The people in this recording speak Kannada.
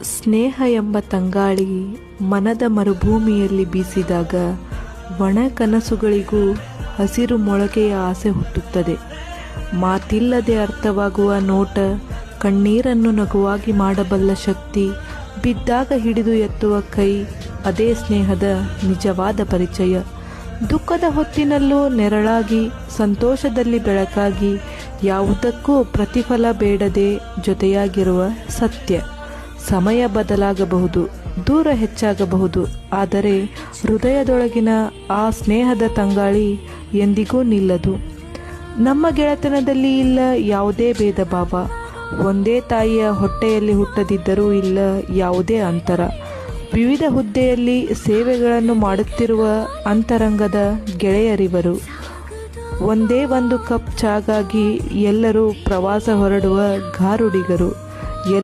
ಸ್ನೇಹ ಎಂಬ ತಂಗಾಳಿ ಮನದ ಮರುಭೂಮಿಯಲ್ಲಿ ಬೀಸಿದಾಗ ಒಣ ಕನಸುಗಳಿಗೂ ಹಸಿರು ಮೊಳಕೆಯ ಆಸೆ ಹುಟ್ಟುತ್ತದೆ. ಮಾತಿಲ್ಲದೆ ಅರ್ಥವಾಗುವ ನೋಟ, ಕಣ್ಣೀರನ್ನು ನಗುವಾಗಿ ಮಾಡಬಲ್ಲ ಶಕ್ತಿ, ಬಿದ್ದಾಗ ಹಿಡಿದು ಎತ್ತುವ ಕೈ, ಅದೇ ಸ್ನೇಹದ ನಿಜವಾದ ಪರಿಚಯ. ದುಃಖದ ಹೊತ್ತಿನಲ್ಲೂ ನೆರಳಾಗಿ, ಸಂತೋಷದಲ್ಲಿ ಬೆಳಕಾಗಿ, ಯಾವುದಕ್ಕೂ ಪ್ರತಿಫಲ ಬೇಡದೆ ಜೊತೆಯಾಗಿರುವ ಸತ್ಯ. ಸಮಯ ಬದಲಾಗಬಹುದು, ದೂರ ಹೆಚ್ಚಾಗಬಹುದು, ಆದರೆ ಹೃದಯದೊಳಗಿನ ಆ ಸ್ನೇಹದ ತಂಗಾಳಿ ಎಂದಿಗೂ ನಿಲ್ಲದು. ನಮ್ಮ ಗೆಳೆತನದಲ್ಲಿ ಇಲ್ಲ ಯಾವುದೇ ಭೇದ ಭಾವ, ಒಂದೇ ತಾಯಿಯ ಹೊಟ್ಟೆಯಲ್ಲಿ ಹುಟ್ಟದಿದ್ದರೂ ಇಲ್ಲ ಯಾವುದೇ ಅಂತರ. ವಿವಿಧ ಹುದ್ದೆಯಲ್ಲಿ ಸೇವೆಗಳನ್ನು ಮಾಡುತ್ತಿರುವ ಅಂತರಂಗದ ಗೆಳೆಯರಿವರು. ಒಂದೇ ಒಂದು ಕಪ್ ಚಾಗಾಗಿ ಎಲ್ಲರೂ ಪ್ರವಾಸ ಹೊರಡುವ ಗಾರುಡಿಗರು.